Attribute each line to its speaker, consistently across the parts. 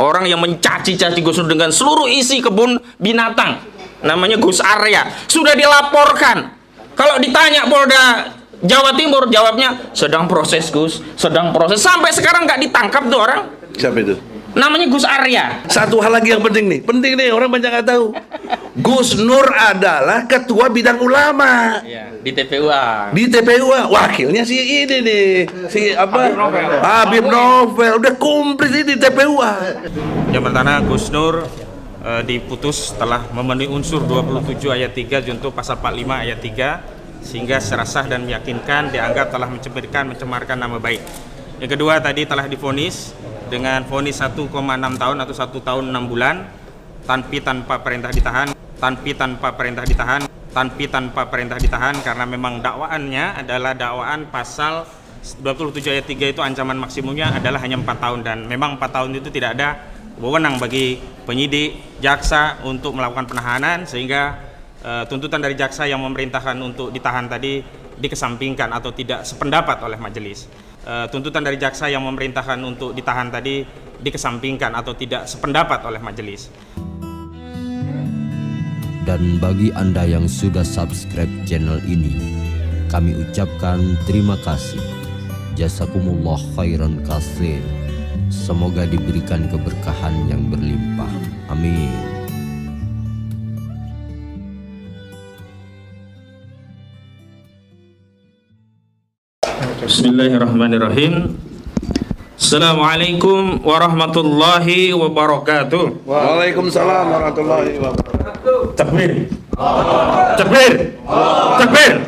Speaker 1: orang yang mencaci-caci Gus Nur dengan seluruh isi kebun binatang, namanya Gus Arya, sudah dilaporkan. Kalau ditanya Polda Jawa Timur, jawabnya sedang proses Gus, sedang proses. Sampai sekarang nggak ditangkap tuh orang.
Speaker 2: Siapa itu?
Speaker 1: Namanya Gus Arya.
Speaker 2: Satu hal lagi yang penting nih, orang banyak nggak tahu. Gus Nur adalah ketua bidang ulama.
Speaker 1: Ya, di TPUA.
Speaker 2: Di TPUA, wakilnya si ini nih, si apa? Habib Novel, udah komplit ini di TPUA.
Speaker 3: Yang pertama, Gus Nur diputus telah memenuhi unsur 27 ayat 3 junto pasal 45 ayat 3, sehingga secara sah dan meyakinkan dianggap telah mencemarkan nama baik. Yang kedua, tadi telah divonis dengan vonis 1,6 tahun atau 1 tahun 6 bulan tanpa perintah ditahan karena memang dakwaannya adalah dakwaan pasal 27 ayat 3 itu ancaman maksimumnya adalah hanya 4 tahun, dan memang 4 tahun itu tidak ada wewenang bagi penyidik jaksa untuk melakukan penahanan, sehingga tuntutan dari jaksa yang memerintahkan untuk ditahan tadi dikesampingkan atau tidak sependapat oleh majelis. Tuntutan dari jaksa yang memerintahkan untuk ditahan tadi dikesampingkan atau tidak sependapat oleh majelis.
Speaker 4: Dan bagi Anda yang sudah subscribe channel ini, kami ucapkan terima kasih. Jazakumullah khairan katsir. Semoga diberikan keberkahan yang berlimpah. Amin.
Speaker 1: Bismillahirrahmanirrahim. Assalamualaikum warahmatullahi wabarakatuh.
Speaker 2: Waalaikumsalam warahmatullahi wabarakatuh.
Speaker 1: Takbir. Takbir. Takbir.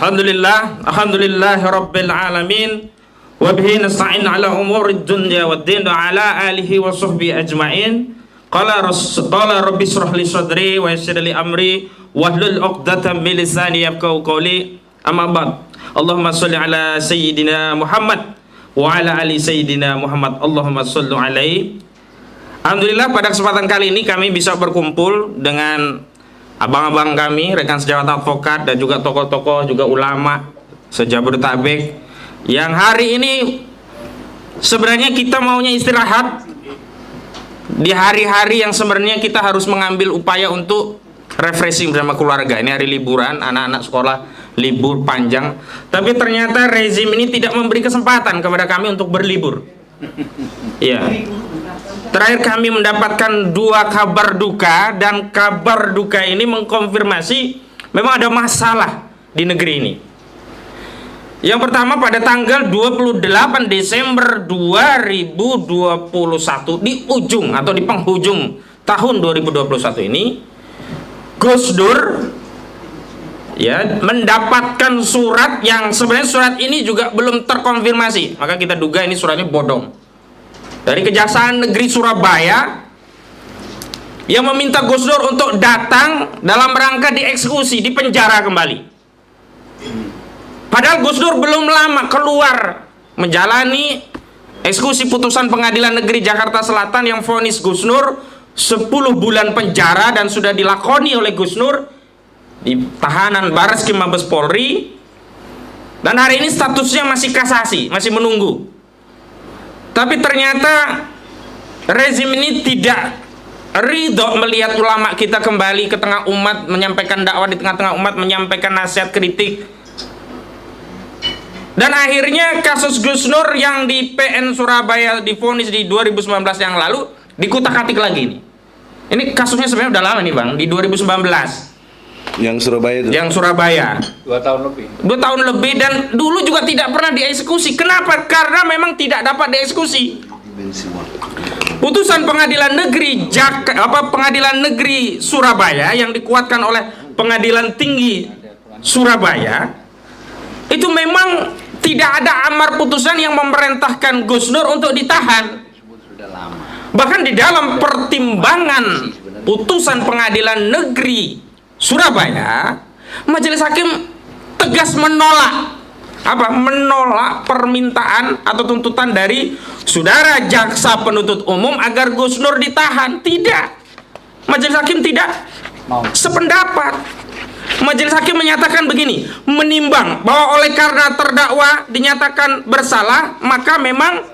Speaker 1: Alhamdulillah rabbil alamin. Wa bihi nasta'in ala umurid dunya waddin wa ala alihi wa sahbihi ajma'in. Qala rabbi shrah li sadri wa yassir li amri wahlul 'uqdatam min lisani yafqahu qawli. Amma ba'd. Allahumma sholli ala sayyidina Muhammad wa ala ali sayyidina Muhammad. Allahumma sholli alaihi. Alhamdulillah, pada kesempatan kali ini kami bisa berkumpul dengan abang-abang kami, rekan sejawat advokat, dan juga tokoh-tokoh, juga ulama se-Jabodetabek, yang hari ini sebenarnya kita maunya istirahat di hari-hari yang sebenarnya kita harus mengambil upaya untuk refreshing bersama keluarga. Ini hari liburan, anak-anak sekolah libur panjang, tapi ternyata rezim ini tidak memberi kesempatan kepada kami untuk berlibur. Ya, terakhir kami mendapatkan 2 kabar duka, dan kabar duka ini mengkonfirmasi memang ada masalah di negeri ini. Yang pertama, pada tanggal 28 Desember 2021, di ujung atau di penghujung tahun 2021 ini, Gus Nur ya mendapatkan surat yang sebenarnya surat ini juga belum terkonfirmasi, maka kita duga ini suratnya bodong, dari Kejaksaan Negeri Surabaya yang meminta Gus Nur untuk datang dalam rangka dieksekusi, dipenjara kembali. Padahal Gus Nur belum lama keluar menjalani eksekusi putusan Pengadilan Negeri Jakarta Selatan yang vonis Gus Nur 10 bulan penjara, dan sudah dilakoni oleh Gus Nur di tahanan Barreskrim Mabes Polri, dan hari ini statusnya masih kasasi, masih menunggu. Tapi ternyata rezim ini tidak ridho melihat ulama kita kembali ke tengah umat, menyampaikan dakwah di tengah-tengah umat, menyampaikan nasihat kritik. Dan akhirnya kasus Gus Nur yang di PN Surabaya divonis di 2019 yang lalu dikutak-atik lagi nih. Ini kasusnya sebenarnya udah lama nih Bang, di 2019.
Speaker 2: Yang Surabaya itu?
Speaker 1: Yang Surabaya
Speaker 5: 2 tahun lebih.
Speaker 1: 2 tahun lebih, dan dulu juga tidak pernah dieksekusi. Kenapa? Karena memang tidak dapat dieksekusi. Putusan Pengadilan Negeri Surabaya yang dikuatkan oleh Pengadilan Tinggi Surabaya itu memang tidak ada amar putusan yang memerintahkan Gus Nur untuk ditahan. Bahkan di dalam pertimbangan putusan Pengadilan Negeri Surabaya, majelis hakim tegas menolak menolak permintaan atau tuntutan dari saudara jaksa penuntut umum agar Gus Nur ditahan. Tidak, majelis hakim tidak sependapat. Majelis hakim menyatakan begini, menimbang bahwa oleh karena terdakwa dinyatakan bersalah, maka memang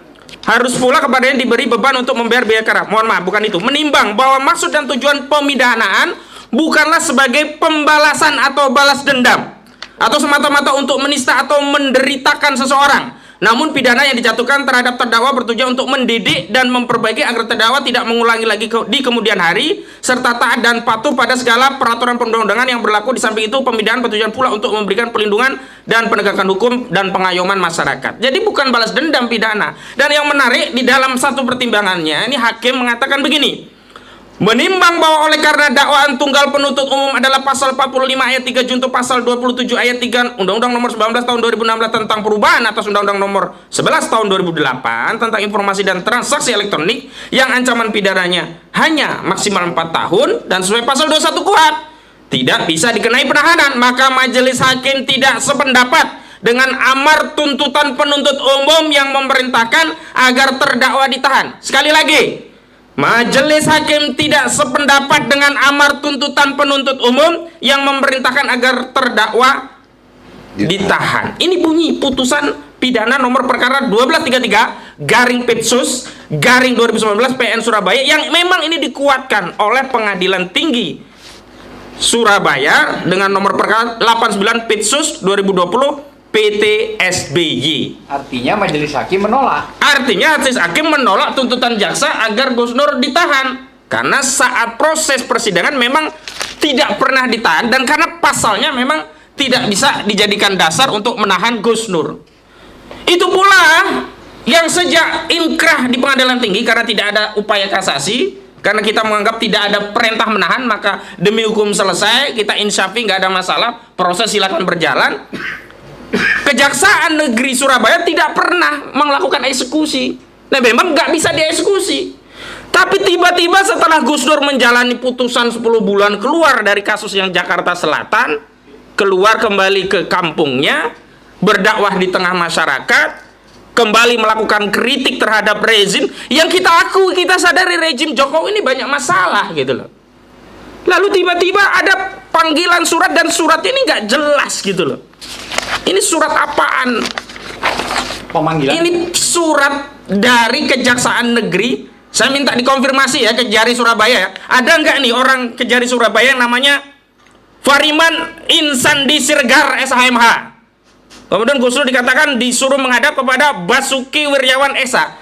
Speaker 1: harus pula kepadanya diberi beban untuk membayar biaya kara. Mohon maaf, bukan itu. Menimbang bahwa maksud dan tujuan pemidanaan bukanlah sebagai pembalasan atau balas dendam, atau semata-mata untuk menista atau menderitakan seseorang. Namun pidana yang dijatuhkan terhadap terdakwa bertujuan untuk mendidik dan memperbaiki agar terdakwa tidak mengulangi lagi di kemudian hari, serta taat dan patuh pada segala peraturan perundang-undangan yang berlaku. Di samping itu, pemidanaan bertujuan pula untuk memberikan perlindungan dan penegakan hukum dan pengayoman masyarakat. Jadi bukan balas dendam pidana. Dan yang menarik, di dalam satu pertimbangannya, ini hakim mengatakan begini: menimbang bahwa oleh karena dakwaan tunggal penuntut umum adalah pasal 45 ayat 3 junto pasal 27 ayat 3 Undang-Undang nomor 19 tahun 2016 tentang perubahan atas Undang-Undang nomor 11 tahun 2008 tentang informasi dan transaksi elektronik yang ancaman pidananya hanya maksimal 4 tahun dan sesuai pasal 21 KUHP tidak bisa dikenai penahanan, maka majelis hakim tidak sependapat dengan amar tuntutan penuntut umum yang memerintahkan agar terdakwa ditahan. Sekali lagi, majelis hakim tidak sependapat dengan amar tuntutan penuntut umum yang memerintahkan agar terdakwa ditahan. Ini bunyi putusan pidana nomor perkara 1233 garing Petsus garing 2019 PN Surabaya, yang memang ini dikuatkan oleh Pengadilan Tinggi Surabaya dengan nomor perkara 89 Petsus 2020 PT SBY.
Speaker 5: Artinya majelis hakim menolak.
Speaker 1: Artinya majelis hakim menolak tuntutan jaksa agar Gus Nur ditahan karena saat proses persidangan memang tidak pernah ditahan, dan karena pasalnya memang tidak bisa dijadikan dasar untuk menahan Gus Nur. Itu pula yang sejak inkrah di Pengadilan Tinggi, karena tidak ada upaya kasasi, karena kita menganggap tidak ada perintah menahan, maka demi hukum selesai, kita insyafi, nggak ada masalah, proses silakan berjalan. Kejaksaan Negeri Surabaya tidak pernah melakukan eksekusi. Nah, memang nggak bisa dieksekusi. Tapi tiba-tiba setelah Gus Dur menjalani putusan 10 bulan keluar dari kasus yang Jakarta Selatan, keluar kembali ke kampungnya, berdakwah di tengah masyarakat, kembali melakukan kritik terhadap rezim yang kita akui, kita sadari rezim Jokowi ini banyak masalah gitu loh. Lalu tiba-tiba ada panggilan surat, dan surat ini nggak jelas gitu loh. Ini surat apaan?
Speaker 5: Pemanggilan.
Speaker 1: Ini surat dari Kejaksaan Negeri. Saya minta dikonfirmasi ya, Kejari Surabaya ya. Ada nggak nih orang Kejari Surabaya yang namanya Fariman Insandi Sirgar SHMH? Kemudian Gus Dur dikatakan disuruh menghadap kepada Basuki Wiryawan Esa.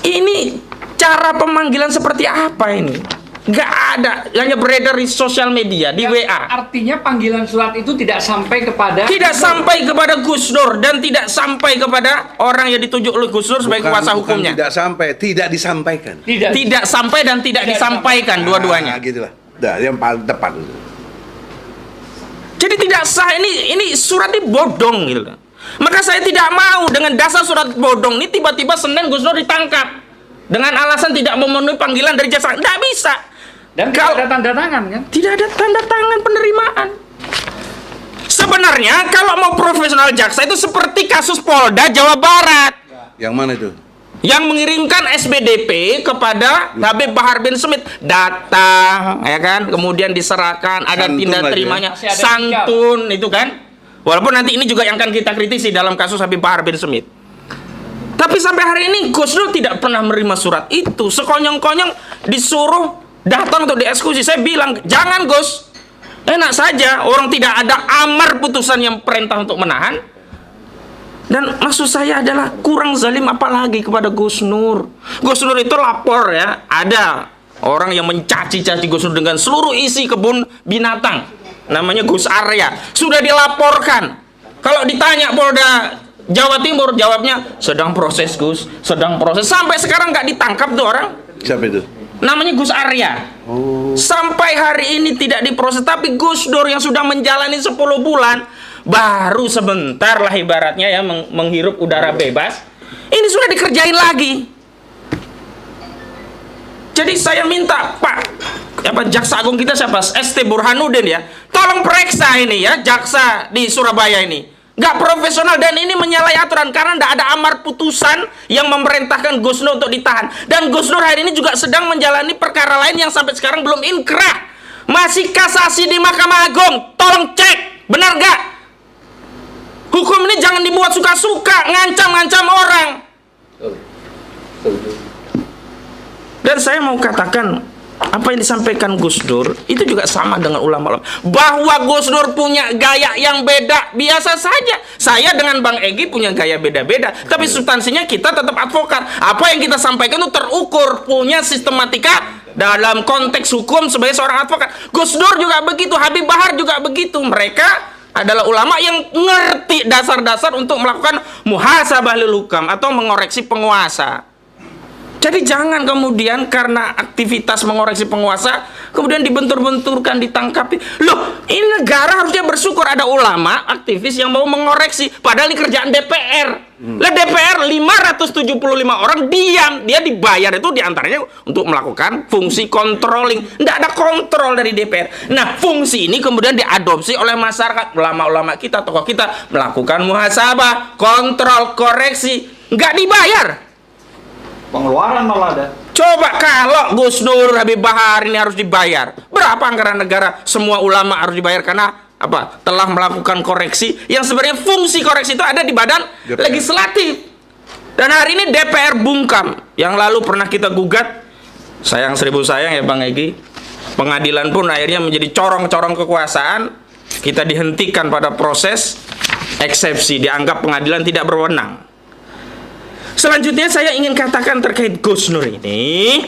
Speaker 1: Ini cara pemanggilan seperti apa ini? Nggak ada, hanya beredar di sosial media, di WA.
Speaker 5: Artinya panggilan surat itu tidak sampai kepada
Speaker 1: Gus Dur dan tidak sampai kepada orang yang ditunjuk oleh Gus Dur sebagai kuasa hukumnya.
Speaker 2: Tidak sampai, tidak disampaikan.
Speaker 1: Tidak sampai dan tidak disampaikan dua-duanya.
Speaker 2: Gitulah. Dah, yang paling tepat itu.
Speaker 1: Jadi tidak sah, ini surat ini bodong gitu. Maka saya tidak mau dengan dasar surat bodong ini tiba-tiba Senin Gus Dur ditangkap dengan alasan tidak memenuhi panggilan dari jaksa. Nggak bisa.
Speaker 5: Dan tidak ada tanda tangan kan?
Speaker 1: Tidak ada tanda tangan penerimaan. Sebenarnya kalau mau profesional jaksa itu seperti kasus Polda Jawa Barat.
Speaker 2: Yang mana itu?
Speaker 1: Yang mengirimkan SBDP kepada Habib Bahar bin Smith, datang ya kan, kemudian diserahkan, ada
Speaker 2: Santun
Speaker 1: tindak
Speaker 2: lagi ya?
Speaker 1: terimanya,
Speaker 5: Masih ada
Speaker 1: santun itu kan. Walaupun nanti ini juga yang akan kita kritisi dalam kasus Habib Bahar bin Smith. Tapi sampai hari ini Gus Dur tidak pernah menerima surat itu. Sekonyong-konyong disuruh datang untuk dieksekusi. Saya bilang, jangan Gus, enak saja, orang tidak ada amar putusan yang perintah untuk menahan. Dan maksud saya adalah kurang zalim apalagi kepada Gus Nur. Gus Nur itu lapor ya, ada orang yang mencaci-caci Gus Nur dengan seluruh isi kebun binatang, namanya Gus Arya, sudah dilaporkan. Kalau ditanya Polda Jawa Timur, jawabnya sedang proses Gus, sedang proses. Sampai sekarang nggak ditangkap tuh orang.
Speaker 2: Siapa itu?
Speaker 1: Namanya Gus Arya. Sampai hari ini tidak diproses. Tapi Gus Dur yang sudah menjalani 10 bulan, baru sebentar lah ibaratnya ya menghirup udara bebas, ini sudah dikerjain lagi. Jadi saya minta Jaksa Agung kita siapa? ST Burhanuddin ya, tolong periksa ini ya, jaksa di Surabaya ini nggak profesional, dan ini menyalahi aturan karena nggak ada amar putusan yang memerintahkan Gus Nur untuk ditahan. Dan Gus Nur hari ini juga sedang menjalani perkara lain yang sampai sekarang belum inkrah, masih kasasi di Mahkamah Agung. Tolong cek, benar nggak? Hukum ini jangan dibuat suka-suka, ngancam-ngancam orang. Dan saya mau katakan, apa yang disampaikan Gus Dur itu juga sama dengan ulama-ulama. Bahwa Gus Dur punya gaya yang beda, biasa saja. Saya dengan Bang Egy punya gaya beda-beda, tapi substansinya kita tetap advokat. Apa yang kita sampaikan itu terukur, punya sistematika dalam konteks hukum sebagai seorang advokat. Gus Dur juga begitu, Habib Bahar juga begitu. Mereka adalah ulama yang ngerti dasar-dasar untuk melakukan muhasabah lil hukam atau mengoreksi penguasa. Jadi jangan kemudian karena aktivitas mengoreksi penguasa kemudian dibentur-benturkan, ditangkapi. Loh, ini negara harusnya bersyukur ada ulama aktivis yang mau mengoreksi, padahal ini kerjaan DPR. Lah DPR 575 orang diam, dia dibayar itu diantaranya untuk melakukan fungsi controlling. Tidak ada kontrol dari DPR. Nah, fungsi ini kemudian diadopsi oleh masyarakat, ulama-ulama kita, tokoh kita melakukan muhasabah, kontrol, koreksi, nggak dibayar.
Speaker 5: Pengeluaran malah ada.
Speaker 1: Coba kalau Gus Dur, Habib Bahar ini harus dibayar, berapa anggaran negara? Semua ulama harus dibayar karena apa? Telah melakukan koreksi yang sebenarnya fungsi koreksi itu ada di badan legislatif. Dan hari ini DPR bungkam. Yang lalu pernah kita gugat, sayang seribu sayang ya Bang Egy, pengadilan pun akhirnya menjadi corong-corong kekuasaan. Kita dihentikan pada proses eksepsi, dianggap pengadilan tidak berwenang. Selanjutnya saya ingin katakan terkait Gus Nur ini,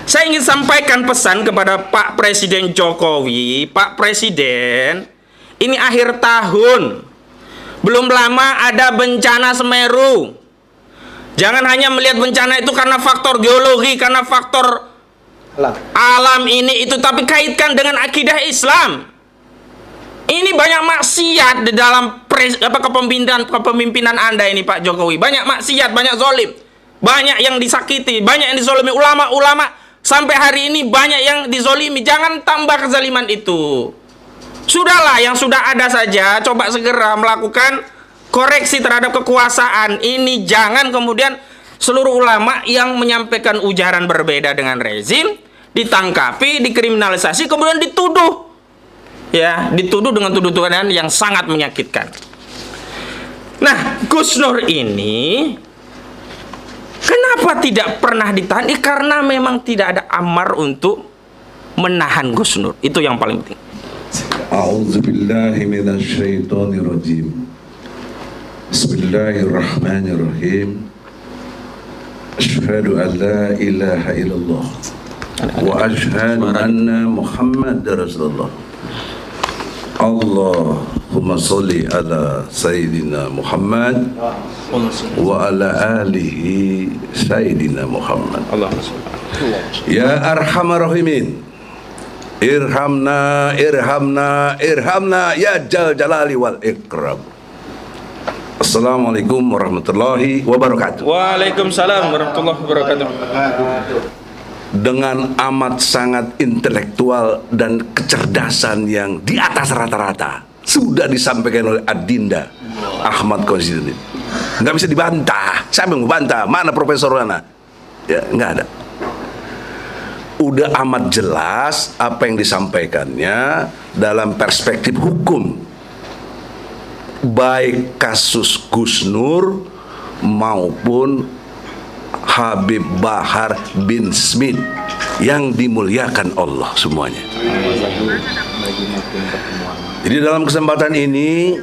Speaker 1: saya ingin sampaikan pesan kepada Pak Presiden Jokowi. Pak Presiden, ini akhir tahun, belum lama ada bencana Semeru. Jangan hanya melihat bencana itu karena faktor geologi, karena faktor alam ini itu, tapi kaitkan dengan akidah Islam. Ini banyak maksiat di dalam kepemimpinan Anda ini Pak Jokowi. Banyak maksiat, banyak zolim, banyak yang disakiti, banyak yang dizolimi. Ulama-ulama sampai hari ini banyak yang dizolimi. Jangan tambah kezaliman itu. Sudahlah, yang sudah ada saja. Coba segera melakukan koreksi terhadap kekuasaan ini. Jangan kemudian seluruh ulama yang menyampaikan ujaran berbeda dengan rezim ditangkapi, dikriminalisasi, kemudian dituduh. Ya, dituduh dengan tuduhan yang sangat menyakitkan. Nah, Gus Nur ini kenapa tidak pernah ditahan? Karena memang tidak ada amar untuk menahan Gus Nur. Itu yang paling penting.
Speaker 2: A'udzubillahi minasyaitonirrajim. Bismillahirrahmanirrahim. Asyhadu an la ilaha illallah wa asyhadu anna Muhammadar Rasulullah. Allahumma sholli ala Sayyidina Muhammad wa ala alihi Sayyidina Muhammad. Ya Arhamar Rahimin, irhamna, irhamna, irhamna ya Jal Jalali wal Ikram. Assalamualaikum warahmatullahi wabarakatuh.
Speaker 1: Waalaikumsalam warahmatullahi wabarakatuh. Dengan
Speaker 2: amat sangat intelektual dan kecerdasan yang di atas rata-rata sudah disampaikan oleh Adinda Ahmad Konstitusi. Nggak bisa dibantah. Siapa yang membantah? Mana Profesor Rana? Ya, nggak ada. Udah amat jelas apa yang disampaikannya dalam perspektif hukum, baik kasus Gus Nur maupun Habib Bahar bin Smith yang dimuliakan Allah semuanya. Jadi dalam kesempatan ini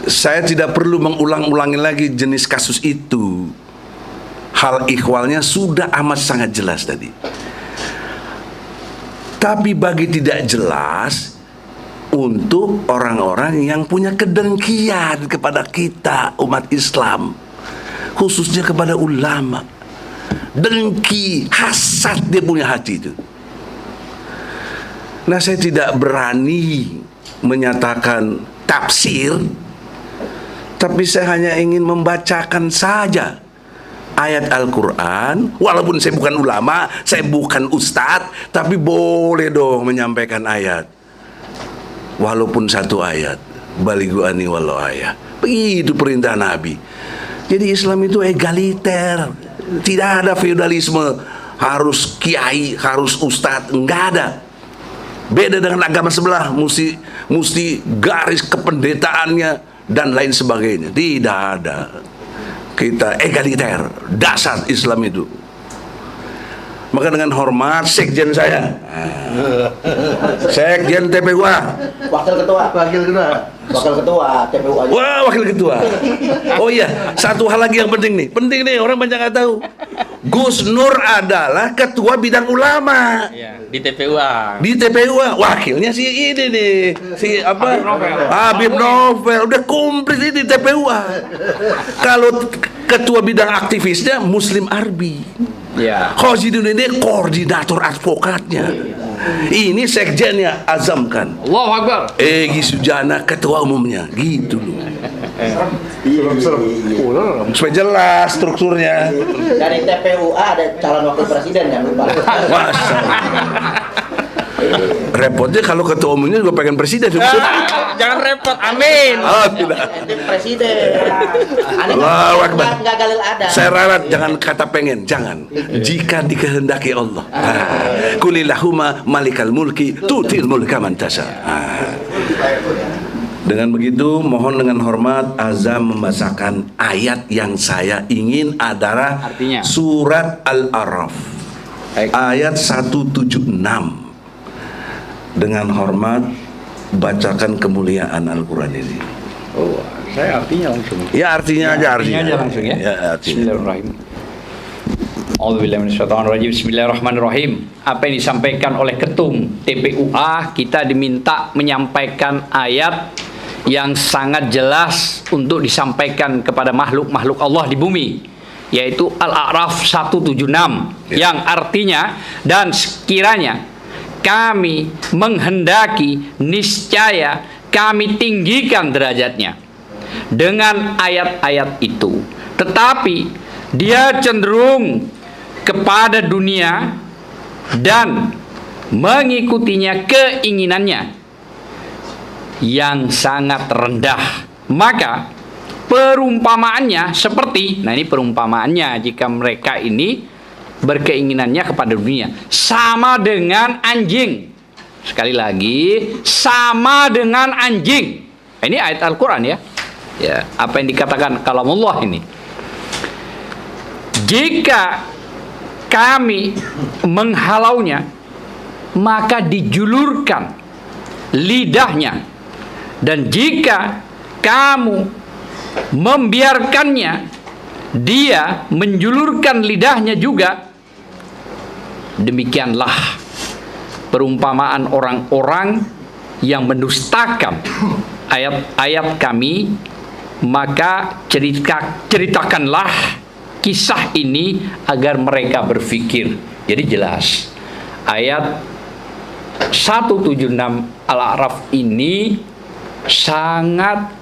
Speaker 2: saya tidak perlu mengulang-ulangi lagi jenis kasus itu. Hal ihwalnya sudah amat sangat jelas tadi. Tapi bagi tidak jelas untuk orang-orang yang punya kedengkian kepada kita umat Islam, khususnya kepada ulama. Dengki, hasad dia punya hati itu. Nah, saya tidak berani menyatakan tafsir, tapi saya hanya ingin membacakan saja ayat Al-Quran. Walaupun saya bukan ulama, saya bukan ustadz, tapi boleh dong menyampaikan ayat. Walaupun satu ayat, balighu ani walau ayat. Begitu perintah Nabi. Jadi Islam itu egaliter. Tidak ada feudalisme, harus kiai, harus ustadz, enggak ada. Beda dengan agama sebelah, mesti garis kependetaannya dan lain sebagainya. Tidak ada. kita egaliter, dasar Islam itu. Maka dengan hormat sekjen saya, sekjen TPUA,
Speaker 5: Wakil ketua TPU aja.
Speaker 2: wah wakil ketua. Oh iya, satu hal lagi yang penting nih orang banyak nggak tahu. Gus Nur adalah ketua bidang ulama
Speaker 6: Di TPUA.
Speaker 2: di TPUA. Wakilnya si ini nih, si apa? Habib Novel. Udah komplit ini di TPUA. Kalau ketua bidang aktivisnya Muslim Arbi.
Speaker 6: Ya.
Speaker 2: Khozidun ini koordinator advokatnya. Ini sekjennya Azamkan.
Speaker 6: Allahu Akbar.
Speaker 2: Egi Sujana ketua umumnya. Gitu loh. Supaya jelas strukturnya.
Speaker 5: Dari TPUA ada calon wakil presiden, jangan lupa.
Speaker 2: Masa. Repotnya kalau ketua umumnya juga pengen presiden.
Speaker 6: Jangan repot. Amin.
Speaker 2: Oh, tidak.
Speaker 5: Itu presiden. Aneh
Speaker 2: Allahu Akbar.
Speaker 5: nggak galil ada.
Speaker 2: Saya ralat jangan kata pengen, jangan. Jika dikehendaki Allah. Kulillahumma malikal mulki tutil mulka man tasha. Dengan begitu, mohon dengan hormat Azam membacakan ayat yang saya ingin adalah
Speaker 6: Artinya?
Speaker 2: surat Al-A'raf
Speaker 6: Baik.
Speaker 2: ayat 176. Dengan hormat bacakan kemuliaan Al-Quran ini.
Speaker 6: Oh, saya artinya langsung.
Speaker 2: Ya artinya aja artinya.
Speaker 6: Artinya aja langsung ya.
Speaker 2: artinya.
Speaker 6: Bismillahirrahmanirrahim. A'udzubillahiminasyaitonirrajim. Bismillahirrahmanirrahim. Apa yang disampaikan oleh ketum TPUA, kita diminta menyampaikan ayat yang sangat jelas untuk disampaikan kepada makhluk-makhluk Allah di bumi, yaitu Al-A'raf 176 yang artinya, dan sekiranya kami menghendaki, niscaya kami tinggikan derajatnya dengan ayat-ayat itu, tetapi dia cenderung kepada dunia dan mengikutinya keinginannya yang sangat rendah. Maka perumpamaannya seperti, nah ini perumpamaannya, jika mereka ini berkeinginannya kepada dunia, sama dengan anjing. Sekali lagi, sama dengan anjing. Ini ayat Al-Quran ya. Ya, apa yang dikatakan kalamullah ini. Jika kami menghalaunya, maka dijulurkan lidahnya. Dan jika kamu membiarkannya, dia menjulurkan lidahnya juga. Demikianlah perumpamaan orang-orang yang mendustakan ayat-ayat kami. Maka ceritakanlah kisah ini agar mereka berfikir. Jadi jelas ayat 176 Al-A'raf ini sangat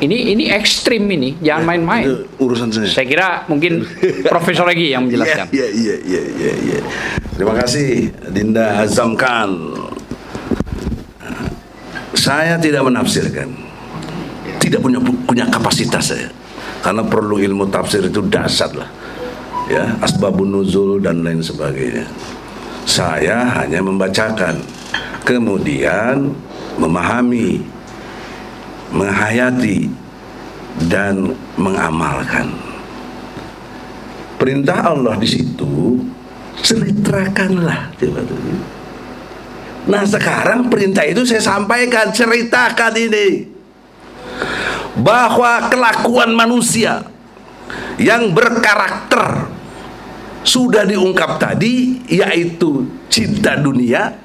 Speaker 6: ini ekstrim, ini jangan main-main.
Speaker 2: Itu urusan saya.
Speaker 6: Saya kira mungkin Profesor Egi yang menjelaskan.
Speaker 2: Iya. Terima kasih Dinda Azamkan. Saya tidak menafsirkan, tidak punya kapasitas saya, karena perlu ilmu tafsir itu dasar lah, ya, asbabun nuzul dan lain sebagainya. Saya hanya membacakan, kemudian memahami, menghayati, dan mengamalkan. Perintah Allah di situ, ceritakanlah. Nah sekarang perintah itu saya sampaikan, ceritakan ini, bahwa kelakuan manusia yang berkarakter sudah diungkap tadi, yaitu cinta dunia,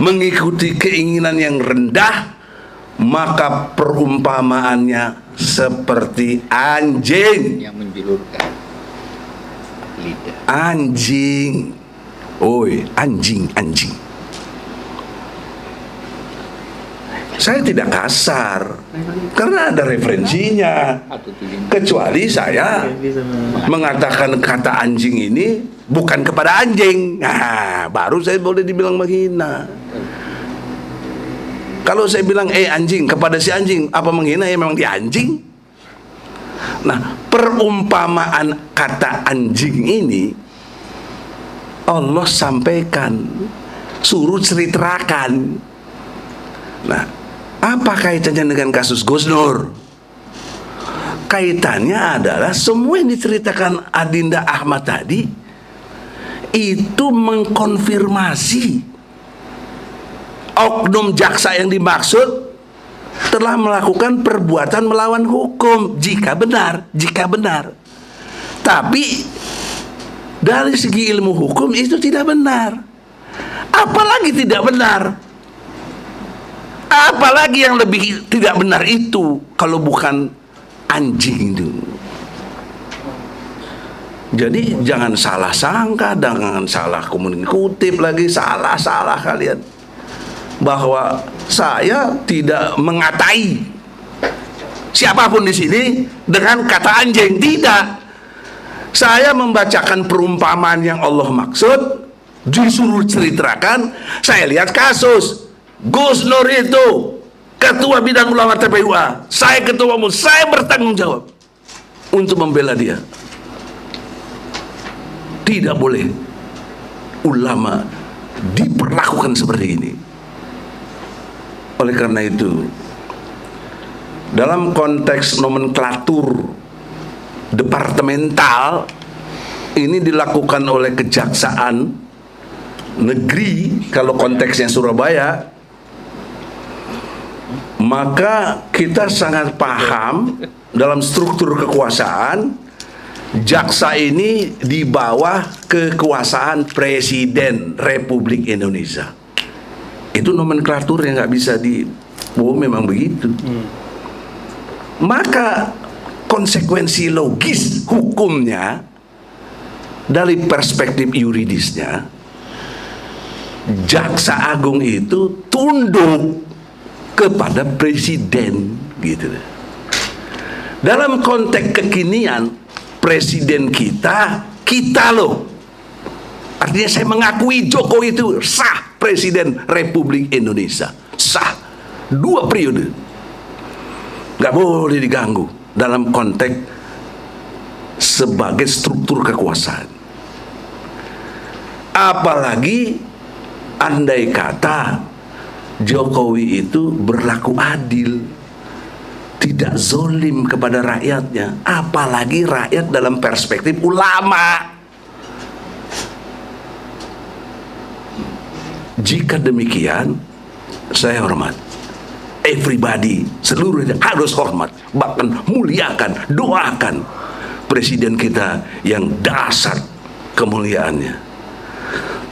Speaker 2: mengikuti keinginan yang rendah. Maka perumpamaannya seperti anjing
Speaker 6: Yang menjulurkan lidah.
Speaker 2: Anjing. Oi, anjing. Saya tidak kasar karena ada referensinya. Kecuali saya mengatakan kata anjing ini bukan kepada anjing. Nah, baru saya boleh dibilang menghina. Kalau saya bilang anjing kepada si anjing, apa menghina? Ya memang dia anjing. Nah, perumpamaan kata anjing ini Allah sampaikan, suruh ceritakan. Nah, apa kaitannya dengan kasus Gus Nur? kaitannya adalah semua yang diceritakan Adinda Ahmad tadi itu mengkonfirmasi oknum jaksa yang dimaksud telah melakukan perbuatan melawan hukum jika benar. Tapi dari segi ilmu hukum itu tidak benar. Apalagi tidak benar? Apalagi yang lebih tidak benar itu kalau bukan anjing itu. Jadi jangan salah sangka, jangan salah kutip lagi, salah kalian. Bahwa saya tidak mengatai siapapun di sini dengan kata anjing, tidak. Saya membacakan perumpamaan yang Allah maksud, disuruh ceritakan. Saya lihat kasus Gus Nur itu ketua bidang ulama TPUA, saya ketua umum, saya bertanggung jawab untuk membela dia. Tidak boleh ulama diperlakukan seperti ini. Oleh karena itu, dalam konteks nomenklatur departemental ini dilakukan oleh Kejaksaan Negeri, kalau konteksnya Surabaya, maka kita sangat paham dalam struktur kekuasaan, jaksa ini di bawah kekuasaan Presiden Republik Indonesia. Itu nomenklatur yang nggak bisa memang begitu. Maka konsekuensi logis hukumnya dari perspektif yuridisnya, Jaksa Agung itu tunduk kepada presiden, gitu. Dalam konteks kekinian, presiden kita loh. Artinya saya mengakui Jokowi itu sah presiden Republik Indonesia, sah 2 periode, nggak boleh diganggu dalam konteks sebagai struktur kekuasaan. Apalagi andai kata Jokowi itu berlaku adil, tidak zolim kepada rakyatnya, apalagi rakyat dalam perspektif ulama. Jika demikian, saya hormat. Everybody, seluruhnya harus hormat, bahkan muliakan, doakan presiden kita yang dasar kemuliaannya.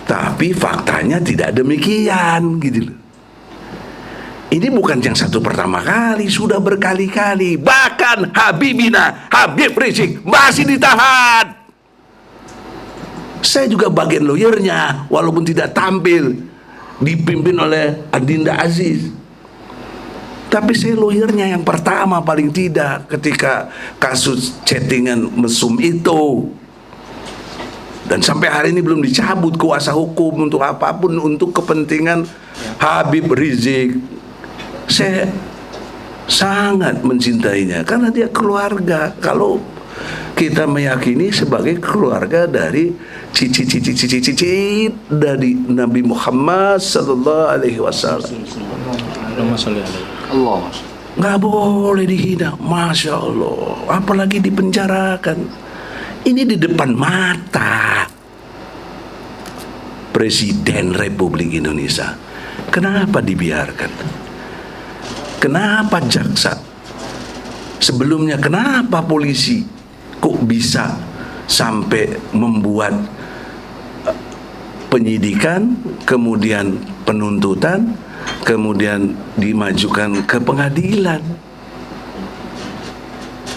Speaker 2: Tapi faktanya tidak demikian, gitu loh. Ini bukan yang satu pertama kali, sudah berkali-kali. Bahkan Habib Rizik masih ditahan. Saya juga bagian lawyernya, walaupun tidak tampil, dipimpin oleh Adinda Aziz. Tapi saya lawyernya yang pertama paling tidak ketika kasus chattingan mesum itu. Dan sampai hari ini belum dicabut kuasa hukum untuk apapun, untuk kepentingan Habib Rizik. Saya sangat mencintainya karena dia keluarga. Kalau kita meyakini sebagai keluarga dari cicit dari Nabi Muhammad sallallahu alaihi wasallam. Nggak boleh dihina, masya Allah. Apalagi dipenjarakan. Ini di depan mata Presiden Republik Indonesia. Kenapa dibiarkan? Kenapa jaksa? Sebelumnya kenapa polisi kok bisa sampai membuat penyidikan, kemudian penuntutan, kemudian dimajukan ke pengadilan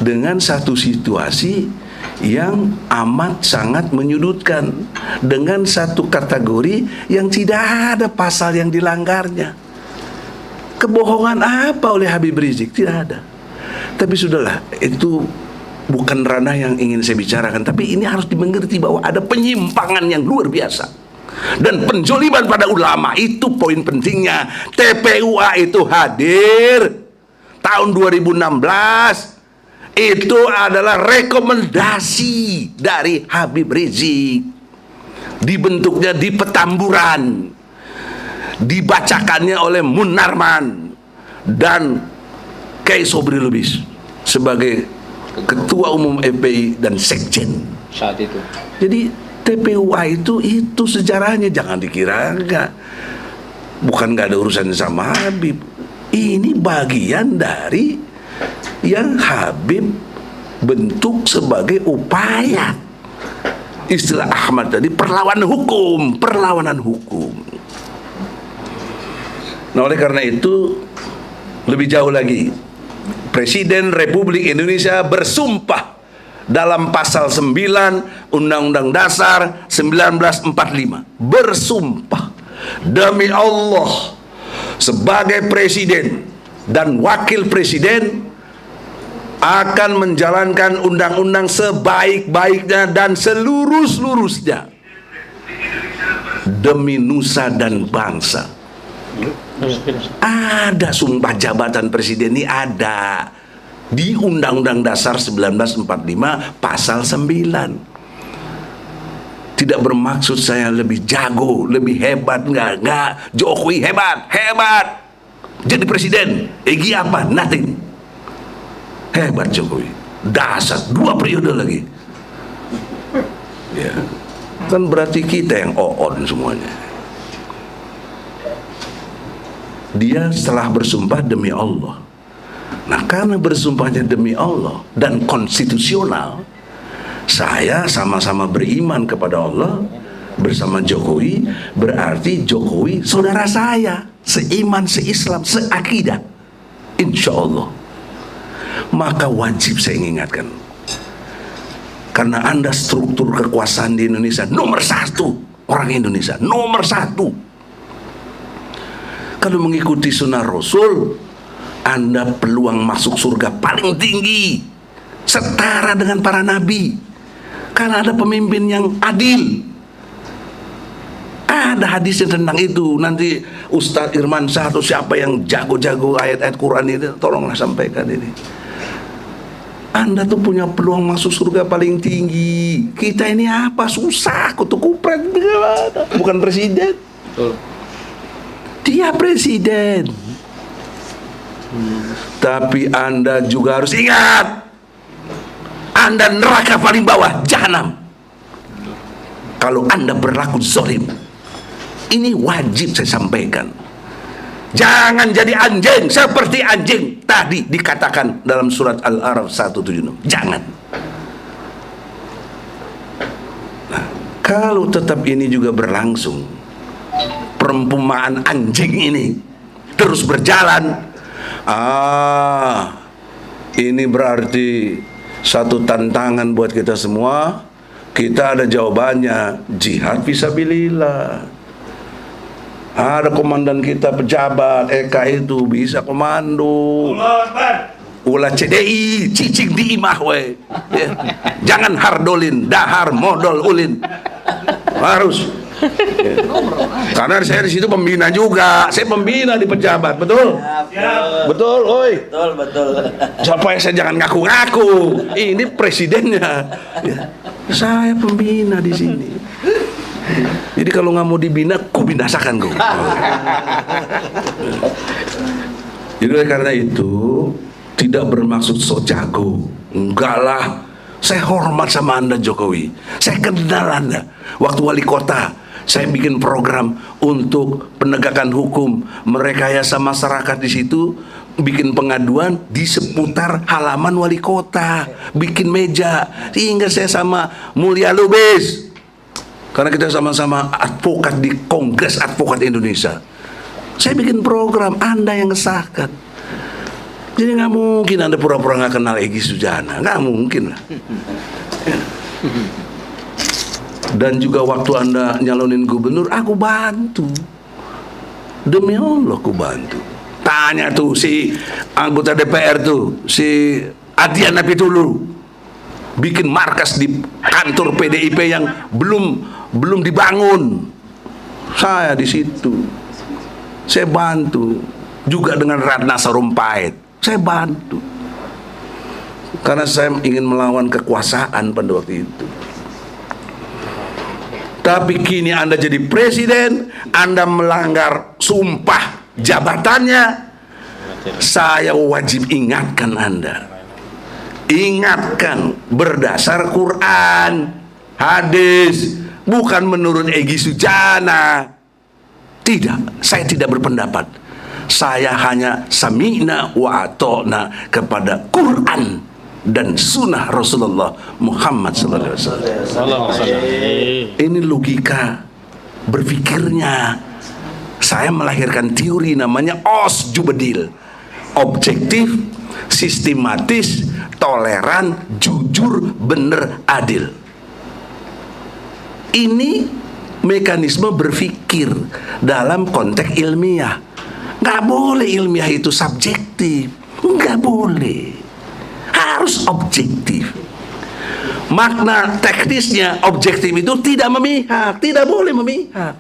Speaker 2: dengan satu situasi yang amat sangat menyudutkan, dengan satu kategori yang tidak ada pasal yang dilanggarnya. Kebohongan apa oleh Habib Rizik? Tidak ada. Tapi sudahlah, itu bukan ranah yang ingin saya bicarakan. Tapi ini harus dimengerti bahwa ada penyimpangan yang luar biasa dan penjoliman pada ulama. Itu poin pentingnya. TPUA itu hadir tahun 2016. Itu adalah rekomendasi dari Habib Rizik. Dibentuknya di Petamburan, dibacakannya oleh Munarman dan Kiai Sobri Lubis sebagai Ketua Umum FPI dan Sekjen.
Speaker 6: Saat itu.
Speaker 2: Jadi TPUA itu sejarahnya, jangan dikira enggak. Bukan nggak ada urusan sama Habib. Ini bagian dari yang Habib bentuk sebagai upaya. Istilah Ahmad tadi perlawanan hukum. Nah, oleh karena itu lebih jauh lagi, Presiden Republik Indonesia bersumpah dalam pasal 9 Undang-Undang Dasar 1945, bersumpah demi Allah sebagai presiden dan wakil presiden akan menjalankan undang-undang sebaik-baiknya dan selurus-lurusnya demi nusa dan bangsa. Ada sumpah jabatan presiden ini, ada di Undang-Undang Dasar 1945 pasal 9. Tidak bermaksud saya lebih jago, lebih hebat, enggak. Jokowi hebat. Jadi presiden, Egy apa? Nothing. Hebat Jokowi. Dasar 2 periode lagi. Ya. Kan berarti kita yang on semuanya. Dia setelah bersumpah demi Allah. Nah, karena bersumpahnya demi Allah dan konstitusional, saya sama-sama beriman kepada Allah bersama Jokowi, berarti Jokowi saudara saya, seiman, seislam, seakidah, insya Allah. Maka wajib saya ingatkan, karena Anda struktur kekuasaan di Indonesia nomor 1, orang Indonesia nomor 1. Kalau mengikuti sunnah Rasul, Anda peluang masuk surga paling tinggi, setara dengan para nabi. Karena ada pemimpin yang adil. Ada hadisnya tentang itu. Nanti Ustadz Irman Shah atau siapa yang jago-jago ayat-ayat Quran ini, tolonglah sampaikan ini. Anda tuh punya peluang masuk surga paling tinggi. Kita ini apa? Susah, kutu kupret. Bukan presiden. Dia presiden. Tapi Anda juga harus ingat, Anda neraka paling bawah, jahanam, kalau Anda berlaku zalim. Ini wajib saya sampaikan. Jangan jadi anjing seperti anjing tadi dikatakan dalam surat Al-A'raf 176. Jangan. Nah, kalau tetap ini juga berlangsung, perumpamaan anjing ini terus berjalan, ini berarti satu tantangan buat kita semua. Kita ada jawabannya, jihad fisabilillah. Ada komandan kita pejabat Eka itu bisa komando. Ulah CDI, cicing di imah we. Ya. Jangan hardolin, dahar modal ulin. Harus. Ya. Karena saya di situ pembina juga. Saya pembina di pejabat, betul? Betul, oi.
Speaker 5: Betul.
Speaker 2: Supaya saya jangan ngaku-ngaku. Ini presidennya. Ya. Saya pembina di sini. Jadi kalau nggak mau dibina, ku binasakan kau. Jadi karena itu tidak bermaksud so jago. Enggak lah. Saya hormat sama Anda Jokowi. Saya kenal Anda. Waktu wali kota, saya bikin program untuk penegakan hukum, merekayasa masyarakat di situ, bikin pengaduan di seputar halaman wali kota, bikin meja, sehingga saya sama Mulia Lubis, karena kita sama-sama advokat di Kongres Advokat Indonesia. Saya bikin program, Anda yang ngesahkan. Jadi nggak mungkin Anda pura-pura nggak kenal Egy Sujana, nggak mungkin lah. Dan juga waktu Anda nyalonin gubernur, aku bantu. Demi Allah aku bantu. Tanya tuh si anggota DPR tuh, si Adian Napitulu, bikin markas di kantor PDIP yang belum dibangun. Saya di situ. Saya bantu. Juga dengan Ratna Sarumpait. Saya bantu. Karena saya ingin melawan kekuasaan pada waktu itu. Tapi kini Anda jadi presiden, Anda melanggar sumpah jabatannya. Saya wajib ingatkan Anda. ingatkan berdasar Quran, hadis, bukan menurut Egy Sujana. Tidak, saya tidak berpendapat. Saya hanya sami'na wa ata'na kepada Quran dan sunnah Rasulullah Muhammad sallallahu alaihi wasallam. Ini logika berpikirnya. Saya melahirkan teori namanya Osjubedil. Objektif, sistematis, toleran, jujur, benar, adil. Ini mekanisme berpikir dalam konteks ilmiah. Nggak boleh ilmiah itu subjektif, nggak boleh, harus objektif. Makna teknisnya objektif itu tidak memihak, tidak boleh memihak.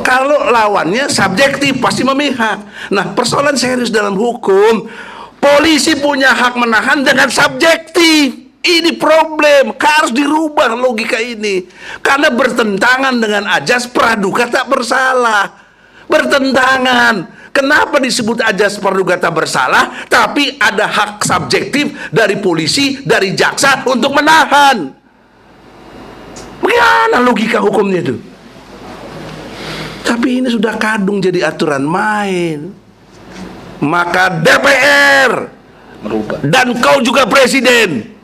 Speaker 2: Kalau lawannya subjektif pasti memihak. Nah, persoalan serius dalam hukum, polisi punya hak menahan dengan subjektif. Ini problem, harus dirubah logika ini. Karena bertentangan dengan ajas praduga tak bersalah. Bertentangan. Kenapa disebut ajas praduga tak bersalah, tapi ada hak subjektif dari polisi, dari jaksa untuk menahan? Bagaimana logika hukumnya itu? Tapi ini sudah kadung jadi aturan main. Maka DPR merubah, dan kau juga presiden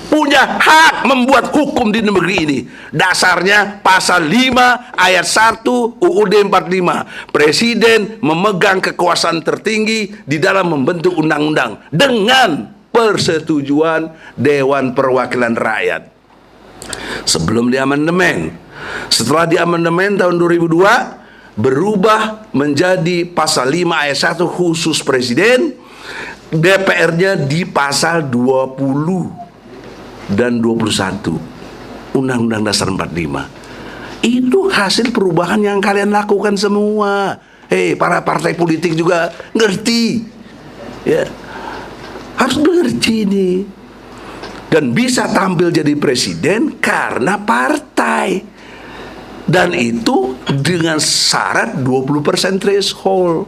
Speaker 2: punya hak membuat hukum di negeri ini. Dasarnya pasal 5 ayat 1 UUD 45. Presiden memegang kekuasaan tertinggi di dalam membentuk undang-undang dengan persetujuan Dewan Perwakilan Rakyat. Sebelum diamandemen, setelah diamandemen tahun 2002 berubah menjadi pasal 5 ayat 1 khusus presiden, DPR-nya di pasal 20 dan 21 Undang-Undang Dasar 45. Itu hasil perubahan yang kalian lakukan semua. Para partai politik juga ngerti, ya, harus mengerti ini. Dan bisa tampil jadi presiden karena partai, dan itu dengan syarat 20% threshold.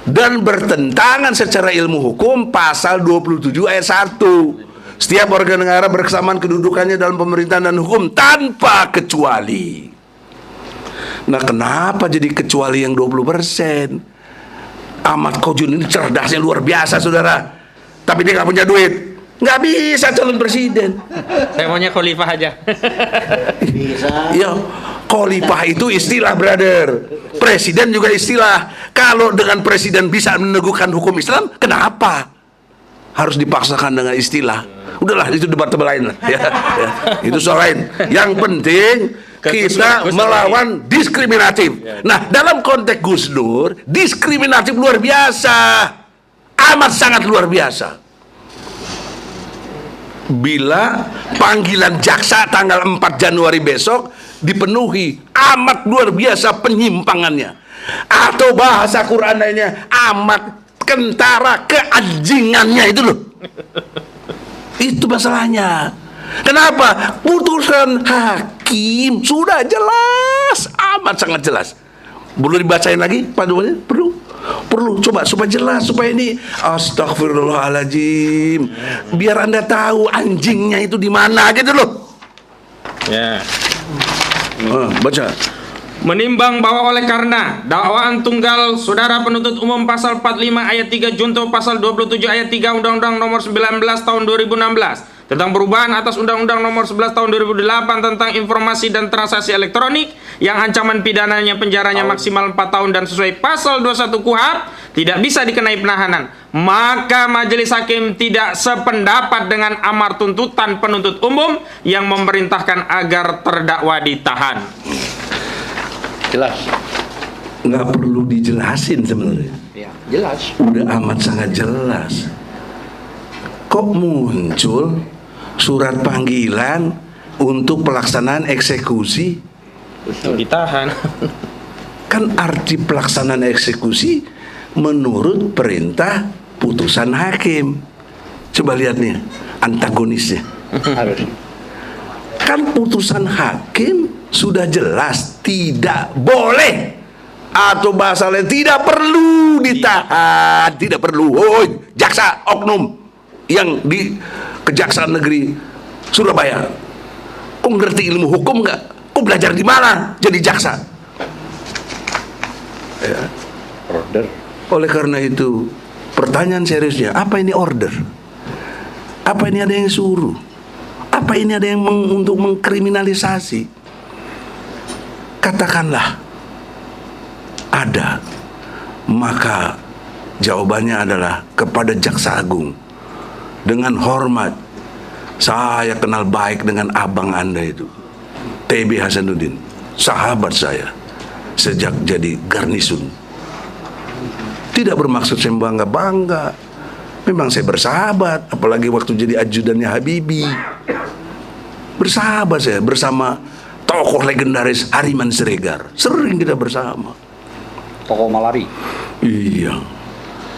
Speaker 2: Dan bertentangan secara ilmu hukum pasal 27 ayat 1. Setiap warga negara berkesamaan kedudukannya dalam pemerintahan dan hukum tanpa kecuali. Nah, kenapa jadi kecuali yang 20%? Ahmad Kojun ini cerdasnya luar biasa, saudara. Tapi dia nggak punya duit, nggak bisa calon presiden.
Speaker 3: Saya maunya khalifah aja.
Speaker 5: Bisa.
Speaker 2: Ya, khalifah itu istilah, brother. Presiden juga istilah. Kalau dengan presiden bisa meneguhkan hukum Islam, kenapa harus dipaksakan dengan istilah? Udahlah, itu debat lain lah. Ya. Itu soal lain. Yang penting kita melawan diskriminatif. Nah, dalam konteks Gus Dur, diskriminatif luar biasa, amat sangat luar biasa. Bila panggilan jaksa tanggal 4 Januari besok dipenuhi, amat luar biasa penyimpangannya. Atau bahasa Quran lainnya, amat kentara keanjingannya itu loh. Itu masalahnya. Kenapa? Putusan hakim sudah jelas, amat sangat jelas. Perlu dibacain lagi Pak Duanya? Perlu coba supaya jelas, supaya ini astagfirullahaladzim, biar Anda tahu anjingnya itu di mana gitu loh.
Speaker 3: Ya.
Speaker 2: Baca.
Speaker 3: Menimbang bahwa oleh karena dakwaan tunggal saudara penuntut umum pasal 45 ayat 3 junto pasal 27 ayat 3 Undang-Undang Nomor 19 tahun 2016 tentang perubahan atas Undang-Undang Nomor 11 tahun 2008 tentang informasi dan transaksi elektronik yang ancaman pidananya penjaranya maksimal 4 tahun dan sesuai pasal 21 KUHP tidak bisa dikenai penahanan, maka majelis hakim tidak sependapat dengan amar tuntutan penuntut umum yang memerintahkan agar terdakwa ditahan.
Speaker 6: Jelas.
Speaker 2: Nggak perlu dijelasin sebenarnya.
Speaker 6: Ya, jelas.
Speaker 2: Udah amat sangat jelas. Kok muncul surat panggilan untuk pelaksanaan eksekusi?
Speaker 3: Ditahan.
Speaker 2: Kan arti pelaksanaan eksekusi menurut perintah putusan hakim. Coba lihat nih antagonisnya.
Speaker 6: Harus.
Speaker 2: Kan putusan hakim sudah jelas tidak boleh, atau bahasa lain tidak perlu ditahan, tidak perlu. Jaksa oknum yang di Kejaksaan Negeri Surabaya, kok ngerti ilmu hukum nggak? Kok belajar di mana jadi jaksa? Ya.
Speaker 6: Order.
Speaker 2: Oleh karena itu, pertanyaan seriusnya, apa ini order? Apa ini ada yang suruh? Apa ini ada yang untuk mengkriminalisasi? Katakanlah ada, maka jawabannya adalah kepada Jaksa Agung. Dengan hormat, saya kenal baik dengan abang Anda itu, TB Hasanuddin, sahabat saya sejak jadi garnisun. Tidak bermaksud saya bangga-bangga, memang saya bersahabat, apalagi waktu jadi ajudannya Habibie. Bersahabat saya bersama tokoh legendaris Hariman Siregar, sering kita bersama.
Speaker 6: Tokoh Malari.
Speaker 2: Iya,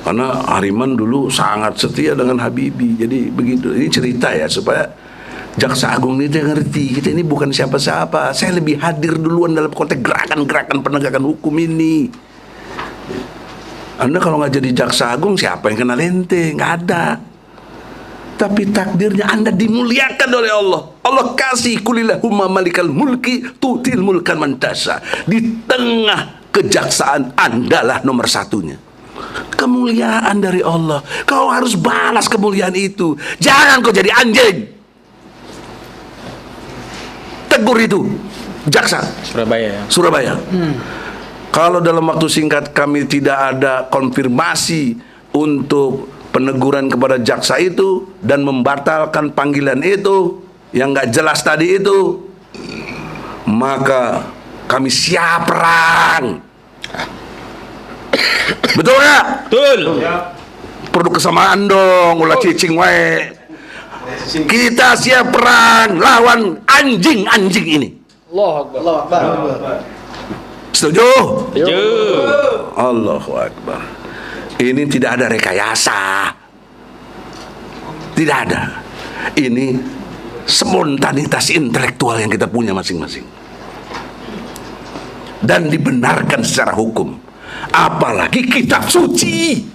Speaker 2: karena Hariman dulu sangat setia dengan Habibie. Jadi begitu, ini cerita ya, supaya Jaksa Agung ini dia ngerti, kita ini bukan siapa-siapa. Saya lebih hadir duluan dalam konteks gerakan-gerakan penegakan hukum ini. Anda kalau nggak jadi Jaksa Agung, siapa yang kenal ente? Nggak ada. Tapi takdirnya Anda dimuliakan oleh Allah. Allah kasih kulillahumma malikal mulki tutil mulkan man tasha. Di tengah kejaksaan Anda lah nomor satunya. Kemuliaan dari Allah. Kau harus balas kemuliaan itu. Jangan kau jadi anjing. Tegur itu jaksa Surabaya. Kalau dalam waktu singkat kami tidak ada konfirmasi untuk peneguran kepada jaksa itu dan membatalkan panggilan itu yang nggak jelas tadi itu, maka kami siap perang. Betul nggak?
Speaker 3: Betul.
Speaker 2: Perlu kesamaan dong, ulah cicing wae. Kita siap perang lawan anjing-anjing ini.
Speaker 6: Allahu Akbar.
Speaker 2: Setuju?
Speaker 3: Setuju.
Speaker 2: Allahu Akbar. Ini tidak ada rekayasa. Tidak ada. Ini spontanitas intelektual yang kita punya masing-masing. Dan dibenarkan secara hukum. Apalagi kitab suci.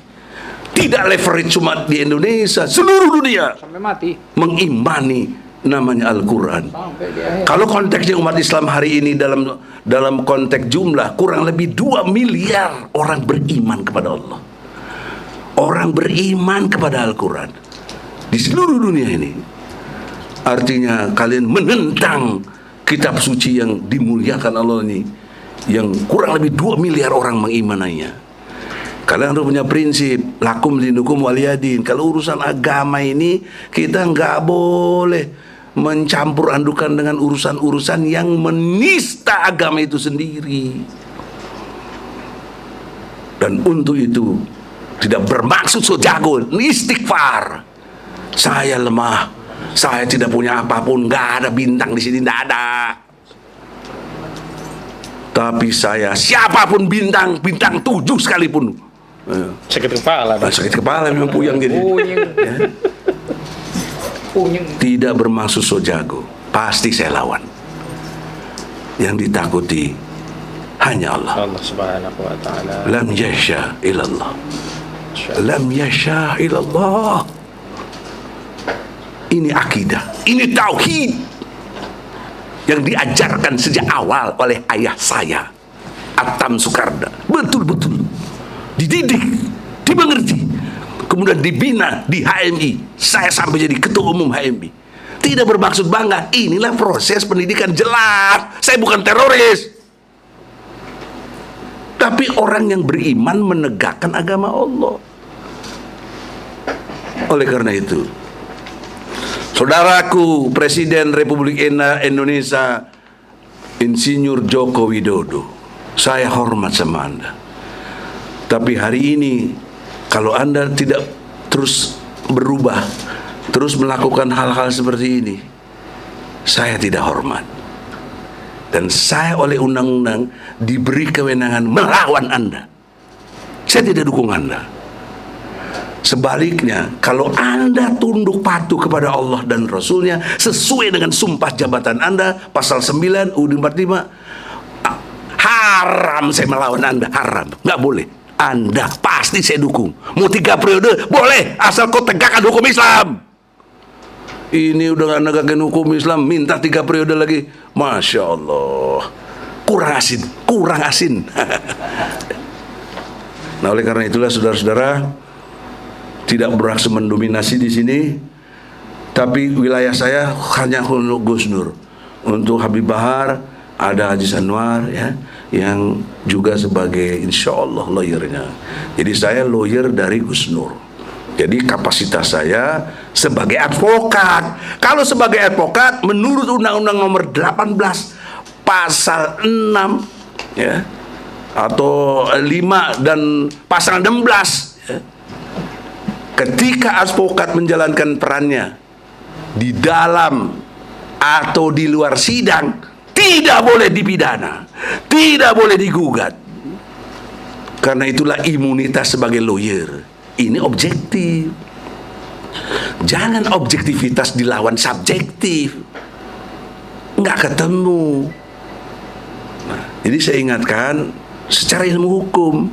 Speaker 2: Tidak leverage cuma di Indonesia, seluruh dunia
Speaker 6: Sampai mati.
Speaker 2: mengimani namanya Al-Quran.
Speaker 6: Sampai di akhir.
Speaker 2: Kalau konteksnya umat Islam hari ini dalam konteks jumlah kurang lebih 2 miliar orang beriman kepada Allah. Orang beriman kepada Al-Quran di seluruh dunia ini. Artinya kalian menentang kitab suci yang dimuliakan Allah ini, yang kurang lebih 2 miliar orang mengimaninya. Kalian harus punya prinsip lakum dinukum waliyadin. Kalau urusan agama ini kita nggak boleh mencampur adukan dengan urusan-urusan yang menista agama itu sendiri. Dan untuk itu tidak bermaksud so jago, istighfar. Saya lemah, saya tidak punya apapun, nggak ada bintang di sini, nggak ada. Tapi saya siapapun bintang 7 sekalipun.
Speaker 6: Sakit kepala.
Speaker 2: Sakit kepala memang puyeng jadi. Ya. Tidak bermaksud so jago, pasti saya lawan. Yang ditakuti hanya Allah.
Speaker 6: Allah Subhanahu wa taala.
Speaker 2: Lam yasha illallah. Lam yasha illallah. Ini akidah, ini tauhid yang diajarkan sejak awal oleh ayah saya, Atam Soekarda. Betul-betul dididik, dimengerti, kemudian dibina di HMI. Saya sampai jadi ketua umum HMI. Tidak bermaksud bangga, inilah proses pendidikan jelas. Saya bukan teroris, tapi orang yang beriman menegakkan agama Allah. Oleh karena itu, saudaraku Presiden Republik Indonesia Insinyur Joko Widodo, saya hormat sama Anda. Tapi hari ini kalau Anda tidak terus berubah, terus melakukan hal-hal seperti ini, saya tidak hormat. Dan saya oleh undang-undang diberi kewenangan melawan Anda. Saya tidak dukung Anda. Sebaliknya, kalau Anda tunduk patuh kepada Allah dan Rasulnya sesuai dengan sumpah jabatan Anda, pasal 9 UUD 45, haram saya melawan Anda, haram, nggak boleh. Anda pasti saya dukung. Mau 3 periode boleh, asal kau tegakkan hukum Islam. Ini udah gak negakkan hukum Islam, minta 3 periode lagi. Masya Allah, kurang asin. Nah, oleh karena itulah saudara-saudara, tidak berhasil mendominasi di sini, tapi wilayah saya hanya untuk Gus Nur. Untuk Habib Bahar ada Haji Anwar ya, yang juga sebagai insya Allah lawyernya. Jadi saya lawyer dari Gus Nur. Jadi kapasitas saya sebagai advokat. Kalau sebagai advokat menurut Undang-Undang Nomor 18 Pasal 6 ya, atau 5 dan Pasal 16 ya, ketika advokat menjalankan perannya di dalam atau di luar sidang, tidak boleh dipidana, tidak boleh digugat. Karena itulah imunitas sebagai lawyer. Ini objektif. Jangan objektivitas dilawan subjektif. Nggak ketemu. Nah, jadi saya ingatkan secara ilmu hukum,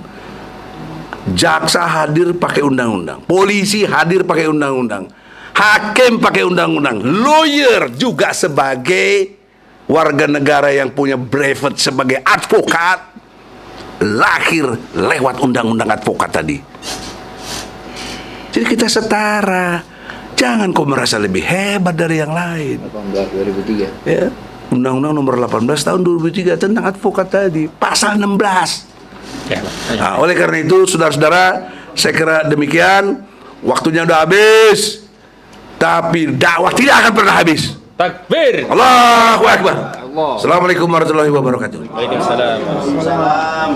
Speaker 2: jaksa hadir pakai undang-undang, polisi hadir pakai undang-undang, hakim pakai undang-undang, lawyer juga sebagai warga negara yang punya brevet sebagai advokat lahir lewat undang-undang advokat tadi. Jadi kita setara. Jangan kau merasa lebih hebat dari yang lain.
Speaker 5: 18 2003.
Speaker 2: Ya. Undang-Undang Nomor 18 tahun 2003 tentang advokat tadi, Pasal 16.
Speaker 6: Ya.
Speaker 2: Nah, oleh karena itu, saudara-saudara, saya kira demikian. Waktunya udah habis. Tapi dakwah tidak akan pernah habis.
Speaker 6: Takbir.
Speaker 2: Allahu Akbar. Assalamualaikum warahmatullahi wabarakatuh.
Speaker 6: Waalaikumsalam.